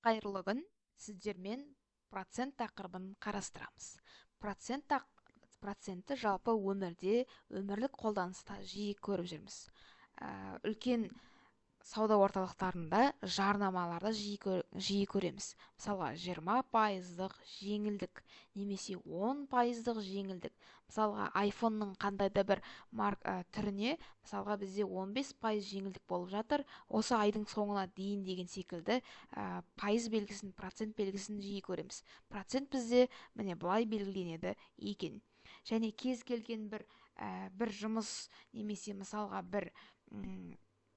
Қайырлы күн, сіздермен процент тақырыбын қарастырамыз. Процентті жалпы өмірде, өмірлік қолданыста жиі көріп жүрміз. Үлкен сауда орталықтарында жарнамаларды жиі көреміз. Мысалға 20% жеңілдік немесе 10% жеңілдік. Мысалға айфонның қандай да бір түріне мысалға бізде 15% жеңілдік болып жатыр. Осы айдың соңына дейін деген секілді пайыз белгісін, процент белгісін жиі көреміз. Процент бізде міне былай белгіленеді екен. Және кез келген бір жұмыс немесе мысалға бір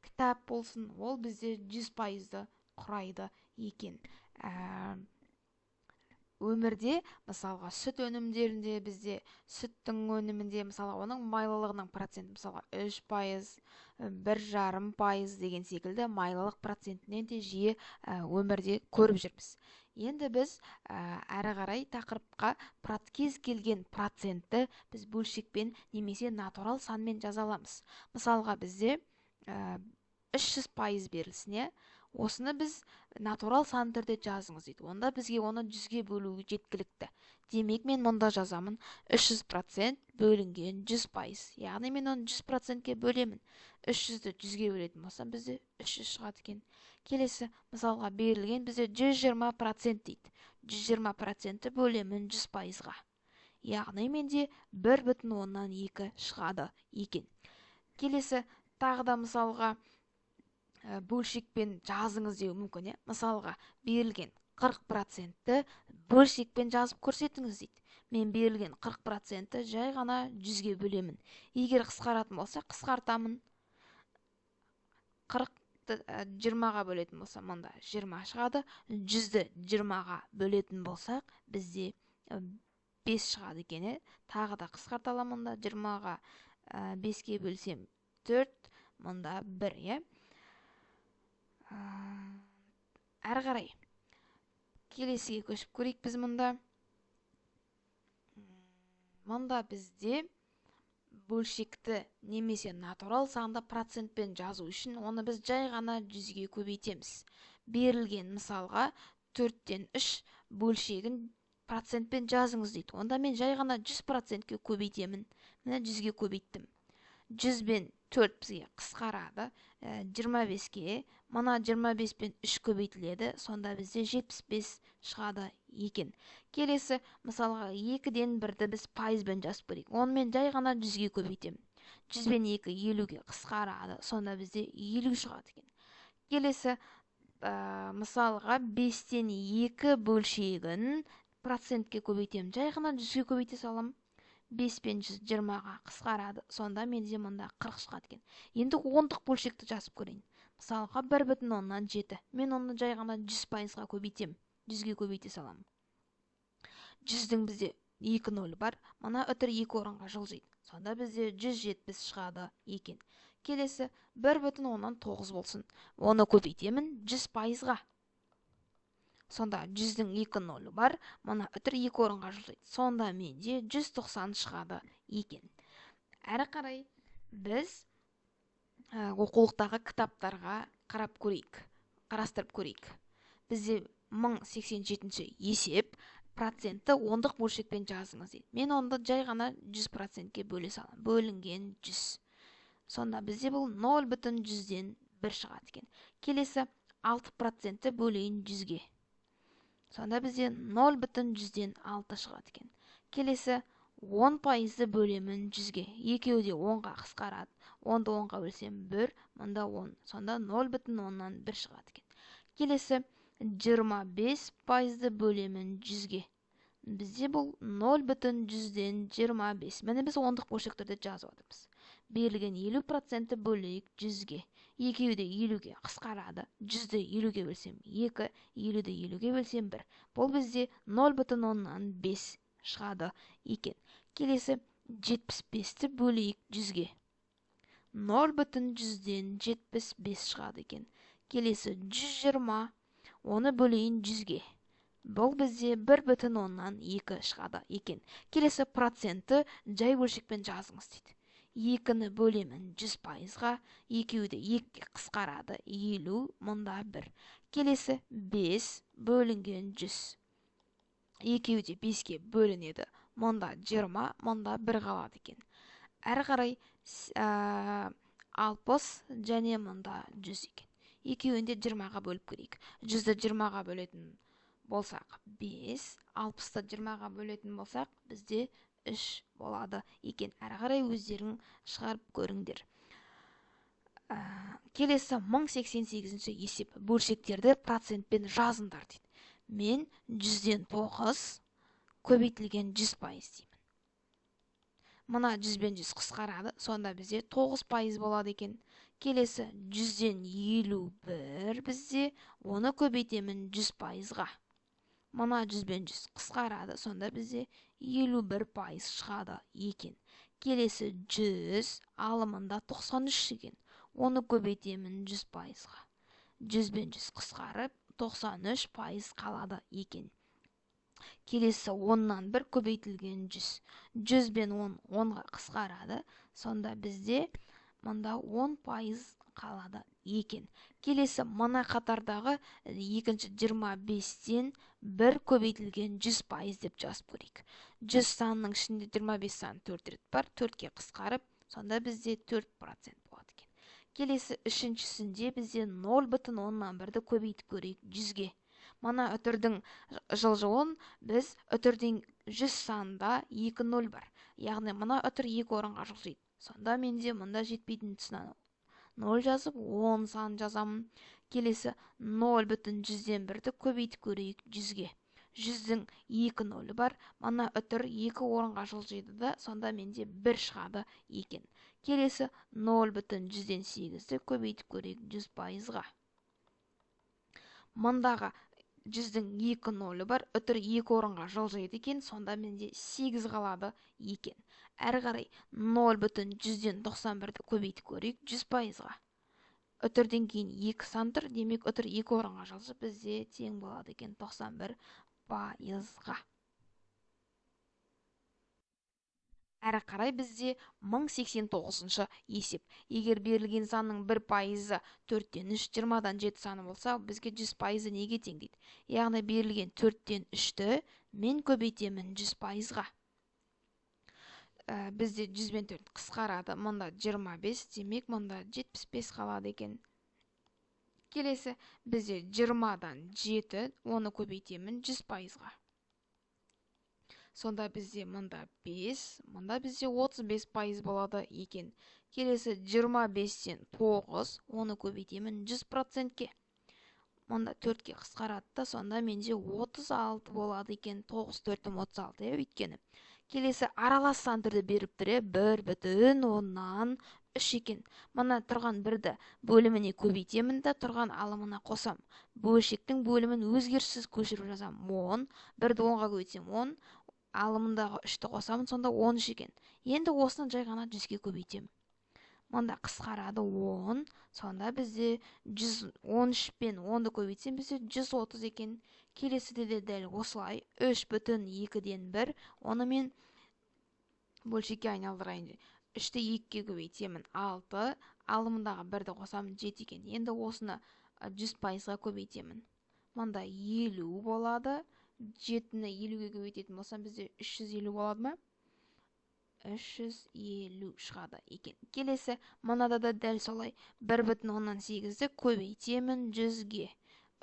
кітап болсын, ол бізде 100%-ды құрайды екен. Өмірде мысалға сүт өнімдерінде бізде сүттің өнімінде мысалға оның майлылығының проценті мысалға 3%, 1,5% деген секілді майлылық процентінен де жиі өмірде көріп жүрміз. Енді біз әрі қарай тақырыпқа кез келген процентті біз бөлшекпен немесе натурал санмен жаза аламыз. Мысалға бізде 300% берілсіне, осыны біз натурал сан түрде жазыңыз дейді. Онда бізге оны 100-ге бөлу жеткілікті. Демек мен мұнда жазамын 300% бөлінген 100%. Яғни мен оны 100%-ке бөлемін. 300-ді 100-ге бөлетін болсам бізде 300 шығады екен. Келесі мысалға берілген бізде 120% дейді. 120%-ті бөлемін 100%-ға. Яғни менде 1,2 шығады екен. Келесі тағы да мысалға бөлшекпен жазыңыз деу мүмкін. Мысалға берілген 40%-ті бөлшекпен жазып көрсетіңіз дейді. Мен берілген 40%-ті жай ғана 100-ге бөлемін. Егер қысқаратын болса, қысқартамын. 40-ті 20-ға бөлетін болса, мұнда 20 шығады. 100-ді 20-ға бөлетін болсақ, бізде 5 шығады екен. Тағы да қысқарта аламын. Мұнда 20-ға 5-ке бөлсем 4, мұнда 1, әрі қарай келесіге көшіп көрейік біз мұнда. Мұнда бізде бөлшекті немесе натурал санды процентпен жазу үшін оны біз жай ғана 100-ге көбейтеміз. Берілген мысалға 4-тен 3 бөлшегін процентпен жазыңыз дейді. Онда мен жай ғана 100%-ке көбейтемін. Міне 100-ге көбейттім. 100 бен 4 бізге қысқарады. 25-ке, мына 25 пен 3 көбейтіледі. Сонда бізде 75 шығады екен. Келесі, мысалға 2-ден 1-ді біз пайызбен жазып көрейік. Оны мен жай ғана 100-ге көбейтемін. 100 бен 2 50-ге қысқарады. Сонда бізде 50 шығады екен. Келесі, мысалға 5-тен 2 бөлшегін процентке көбейтемін. Жай ғана 100-ге көбейте салам. 5 пен 100 20-ға қысқарады. Сонда менде мұнда 40 шығады екен. Енді 10-дық бөлшекті жазып көрейін. Мысалға 1,7. Мен оны жай ғана 100%-ға көбейтем. 100-ге көбейте салам. 100-дің бізде 2 0 бар. Мына үтір 2 орынға жылжиды. Сонда бізде 170 шығады екен. Келесі 1,9 болсын. Оны көбейтемін 100%-ға. Сонда 100-дің 2 0 бар. Мына үтір 2 орынға жылжиды. Сонда менде 190 шығады екен. Әрі қарай біз оқулықтағы кітаптарға қарастырып көрейік. Бізде 1087 есеп процентті 10-дық бөлшекпен жазыңыз дейді. Мен онда жай ғана 100%-ке бөле салам. Бөлінген 100. Сонда бізде бұл 0,100-ден 1 шығады екен. Келесі 6%-ті бөлейін 100-ге. Сонда бізде 0,100-ден 6 шығады екен. Келесі 10%-ді бөлемін 100-ге. Екеуі де 10-ға қысқарады. 10-ды 10-ға бөлсем 1, мұнда 10. Сонда 0,10-нан 1 шығады екен. Келесі 25%-ді бөлемін 100-ге. Бізде бұл 0,100-ден 25. Міне біз 10-дық бөлшектерді жазып отырмыз. Берілген 50%-ті бөлейік 100-ге. Екеуі де 50-ге қысқарады. 100-ді 50-ге бөлсем 2, 50-ді 50-ге бөлсем 1. Бұл бізде 0,10-нан 5 шығады екен. Келесі 75-ті бөлейік 100-ге. 0,100-ден 75 шығады екен. Келесі 120, оны бөлейін 100-ге. Бұл бізде 1,10-нан 2 шығады екен. Келесі процентті жай бөлшекпен жазыңыз дейді. 2-ні бөлемін 100%-ға, екеуі де 2-ге қысқарады, 50, мұнда 1. Келесі 5 бөлінген 100. Екеуі де 5-ке бөлінеді. Мұнда 20, мұнда 1 қалады екен. Әрі қарай 60 және мұнда 100 екен. Екеуін де 20-ға бөліп көрейік. 100-ді 20-ға бөлетін болсақ 5, 60-ды 20-ға бөлетін болсақ бізде 3 болады екен. Әрі қарай өздерің шығарып көріңдер. Келесі 1088-ші есеп. Бөлшектерді процентпен жазыңдар дейді. Мен 100-ден 9 көбейтілген 100% деймін. Мына 100-бен 100 қысқарады, сонда бізде 9% болады екен. Келесі 100-ден 51 бізде, оны көбейтемін 100%-ға. Мына 100-бен 100 қысқарады, сонда бізде 51% шығады екен. Келесі 100 алымында 93 екен. Оны көбейтемін 100%-ға. 100-бен 100 қысқарып, 93% қалады екен. Келесі 10-нан 1 көбейтілген 100. 100 бен 10-ға қысқарады, сонда бізде мұнда 10% қалады екен. Келесі мына қатардағы екінші 25-тен 1 көбейтілген 100% деп жазып көрейік. 100 санының ішінде 25 сан 4 рет бар, 4-ке қысқарып, сонда бізде 4% болады екен. Келесі үшіншісінде бізде 0,10-нан 1-ді көбейтіп көрейік 100-ге. Мына үтірдің жылжуын біз үтірдің 100 санында 2 0 бар. Яғни мына үтір 2 орынға жылжиды. Сонда менде мұнда жетпейтін тұсынан 0 жазып, 10 сан жазамын. Келесі 0,100-ден 1-ді көбейтіп көрейік 100-ге. 100-дің 2 0 бар. Мына үтір 2 орынға жылжиды да, сонда менде 1 шығады екен. Келесі 0,100-ден 8-ді көбейтіп көрейік 100%-ға. Мұндағы 100-дің 2 0 бар, үтір 2 орынға жылжиды екен, сонда менде 8 қалады екен. Әрі қарай 0,100-ден 91-ді көбейтіп көрейік 100%-ға. Үтірден кейін 2 сан тұр, демек үтір 2 орынға жылжып, бізде тең болады екен 91%-ға. Әрі қарай бізде 1089-шы есеп. Егер берілген санның 1%-ы 4-тен 3, 20-дан 7 саны болса, бізге 100%-ы неге тең дейді? Яғни берілген 4-тен 3-ті мен көбейтемін 100%-ға. Бізде 100 бен 4 қысқарады, мұнда 25, демек мұнда 75 қалады екен. Келесі бізде 20-дан 7, оны көбейтемін 100%-ға. Сонда бізде мұнда 5, мұнда бізде 35% болады екен. Келесі 25-тен 9, оны көбейтемін 100%-ке. Мұнда 4-ке қысқарады да, сонда менде 36 болады екен. 9, 4-ім 36, өйткені. Келесі аралас сан түрде беріп тұр, 1,10-нан 3 екен. Мұна тұрған 1-ді бөліміне көбейтемін да, тұрған алымына қосам. Бөлшектің бөлімін өзгеріссіз көшіріп жазам. 10, 1-ді 10-ға көбейтсем 10, алымындағы 3-ті қосамын, сонда 13 екен. Енді осыны жай ғана 100-ге көбейтемін. Мұнда қысқарады 10, сонда бізде 113 пен 10-ды көбейтсем бізде 130 екен. Келесіде де дәл осылай 3,2-ден 1, оны мен бөлшекке айналдырайын. 3-ті 2-ге көбейтемін 6, алымындағы 1-ді қосамын 7 екен. Енді осыны 100%-ға көбейтемін. Мұнда 50 болады. 7-ні 50-ге көбейтетін болсам бізде 350 болады ма? 350 шығады екен. Келесі, мұнада да дәл солай 1,8-ді көбейтемін 100-ге.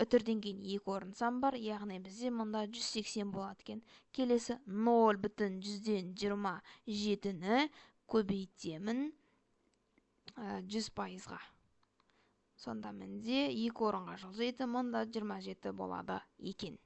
Үтірден кейін 2 орын сан бар, яғни бізде мұнда 180 болады екен. Келесі 0,100-ден 27-ні көбейтемін 100%-ға. Сонда менде 2 орынға жылжиды, мұнда 27 болады екен.